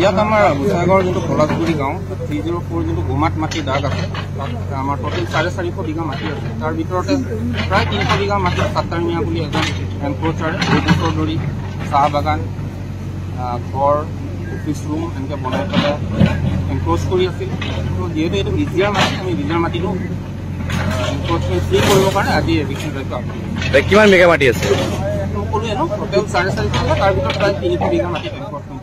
ইয়াত আমাৰ গোসাইগাঁৱৰ যোনটো পলাশগুৰি গাঁও 304 যোনটো গোমাত মাটি দাগ আছে তাত আমাৰ টোটেল 450 বিঘা মাটি আছে। তাৰ ভিতৰতে প্ৰায় 300 বিঘা মাটি সাত্তাৰ মিয়া বুলি এজন এনক্ৰ'চাৰে 2 বছৰ ধৰি চাহ বাগান ঘৰ অফিচ ৰুম এনেকৈ বনাই পেলাই এনক্ৰ'চ কৰি আছিল। তো যিহেতু এইটো বিজিয়াৰ মাটি, আমি বিজিয়াৰ মাটিটো এনক্ৰ'চমেণ্ট ফ্ৰী কৰিবৰ কাৰণে আজি এভিকশ্যন ড্ৰাইভটো কিমান বিঘা মাটি আছে? সকলোৱে টোটেল 450 বিঘা, তাৰ ভিতৰত প্ৰায় 300 বিঘা মাটি এনক্ৰ'চমেণ্ট